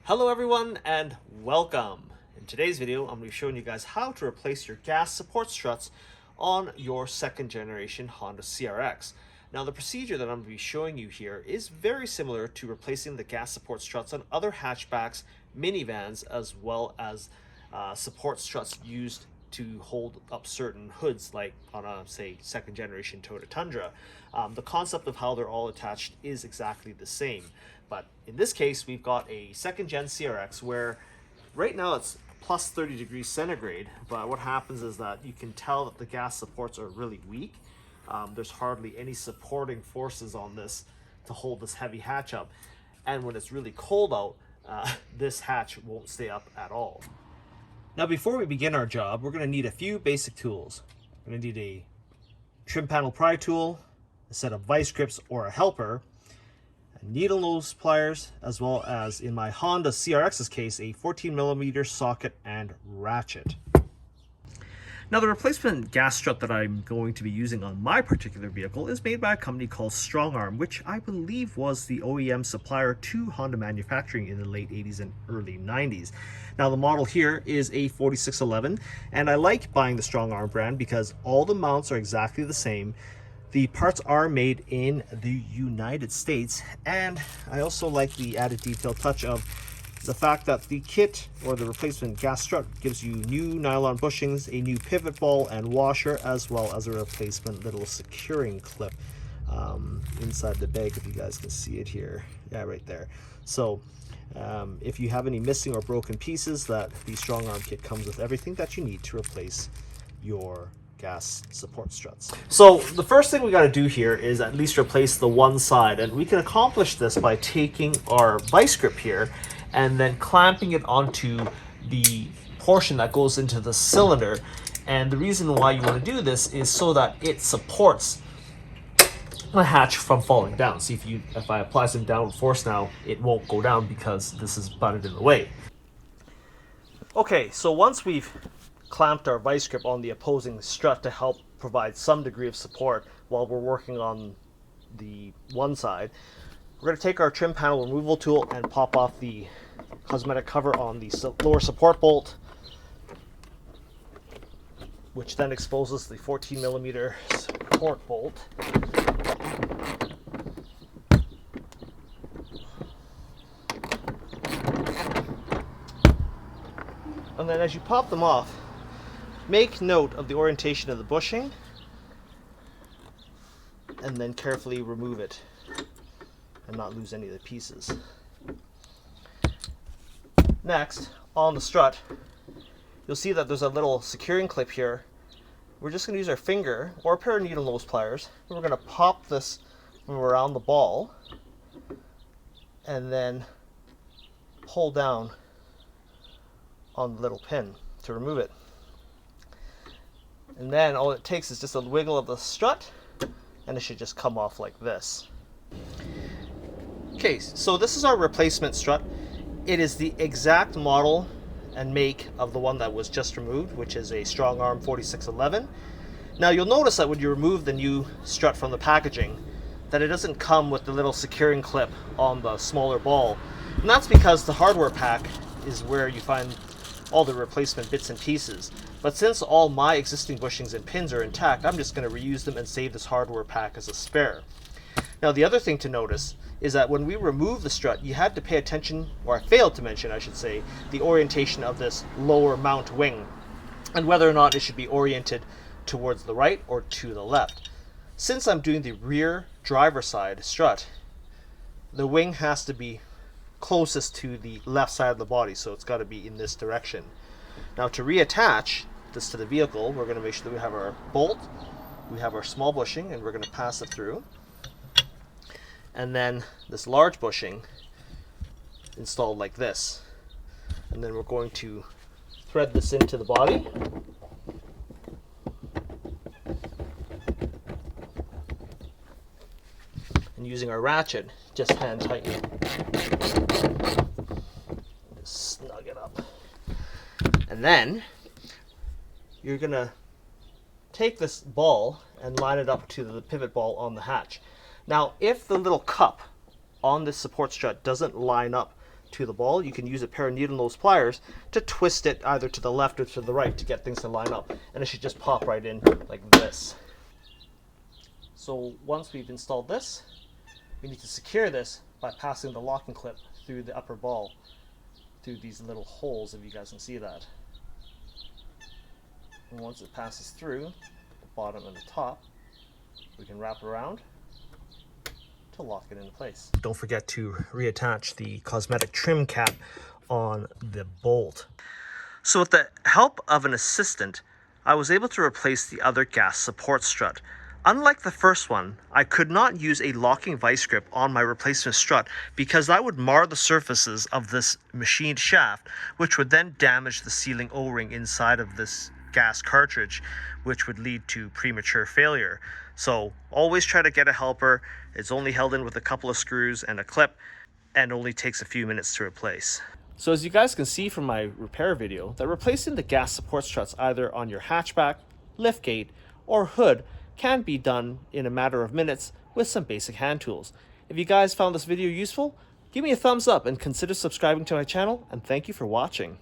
Hello everyone and welcome. In today's video, I'm going to be showing you guys how to replace your gas support struts on your second generation Honda CRX. Now the procedure that I'm going to be showing you here is very similar to replacing the gas support struts on other hatchbacks, minivans, as well as support struts used to hold up certain hoods like on a, say, second generation Toyota Tundra. The concept of how they're all attached is exactly the same. But in this case, we've got a second gen CRX where right now it's plus 30 degrees centigrade, but what happens is that you can tell that the gas supports are really weak. There's hardly any supporting forces on this to hold this heavy hatch up. And when it's really cold out, this hatch won't stay up at all. Now before we begin our job, we're going to need a few basic tools. We're going to need a trim panel pry tool, a set of vice grips or a helper, needle nose pliers, as well as in my Honda CRX's case, a 14mm socket and ratchet. Now the replacement gas strut that I'm going to be using on my particular vehicle is made by a company called StrongArm, which I believe was the OEM supplier to Honda manufacturing in the late 80s and early 90s. Now the model here is a 4611, and I like buying the StrongArm brand because all the mounts are exactly the same. The parts are made in the United States, and I also like the added detail touch of the fact that the kit or the replacement gas strut gives you new nylon bushings, a new pivot ball and washer, as well as a replacement little securing clip inside the bag, if you guys can see it here. Yeah, right there. So if you have any missing or broken pieces, that the StrongArm kit comes with everything that you need to replace your gas support struts. So the first thing we got to do here is at least replace the one side, and we can accomplish this by taking our vice grip here and then clamping it onto the portion that goes into the cylinder. And the reason why you want to do this is so that it supports the hatch from falling down. See, if I apply some downward force now, it won't go down because this is butted in the way. Okay, so once we've clamped our vice grip on the opposing strut to help provide some degree of support while we're working on the one side, we're going to take our trim panel removal tool and pop off the cosmetic cover on the lower support bolt, which then exposes the 14mm support bolt. And then as you pop them off, make note of the orientation of the bushing and then carefully remove it and not lose any of the pieces. Next, on the strut, you'll see that there's a little securing clip here. We're just going to use our finger or a pair of needle nose pliers, and we're going to pop this from around the ball and then pull down on the little pin to remove it. And then all it takes is just a wiggle of the strut and it should just come off like this. Okay, so this is our replacement strut. It is the exact model and make of the one that was just removed, which is a StrongArm 4611. Now you'll notice that when you remove the new strut from the packaging, that it doesn't come with the little securing clip on the smaller ball. And that's because the hardware pack is where you find all the replacement bits and pieces. But since all my existing bushings and pins are intact, I'm just going to reuse them and save this hardware pack as a spare. Now the other thing to notice is that when we remove the strut, you had to pay attention, or I failed to mention, I should say, the orientation of this lower mount wing and whether or not it should be oriented towards the right or to the left. Since I'm doing the rear driver side strut, the wing has to be closest to the left side of the body, so it's got to be in this direction. Now to reattach this to the vehicle, we're going to make sure that we have our bolt, we have our small bushing, and we're going to pass it through. And then this large bushing installed like this. And then we're going to thread this into the body. And using our ratchet, just hand tighten. Just snug it up. And then you're going to take this ball and line it up to the pivot ball on the hatch. Now, if the little cup on this support strut doesn't line up to the ball, you can use a pair of needle nose pliers to twist it either to the left or to the right to get things to line up. And it should just pop right in like this. So once we've installed this, we need to secure this by passing the locking clip through the upper ball, through these little holes, if you guys can see that. And once it passes through the bottom and the top, we can wrap it around to lock it into place. Don't forget to reattach the cosmetic trim cap on the bolt. So with the help of an assistant, I was able to replace the other gas support strut. Unlike the first one, I could not use a locking vice grip on my replacement strut because that would mar the surfaces of this machined shaft, which would then damage the sealing O-ring inside of this gas cartridge, which would lead to premature failure. So always try to get a helper. It's only held in with a couple of screws and a clip, and only takes a few minutes to replace. So as you guys can see from my repair video, that replacing the gas support struts either on your hatchback, liftgate, or hood can be done in a matter of minutes with some basic hand tools. If you guys found this video useful, give me a thumbs up and consider subscribing to my channel, and thank you for watching.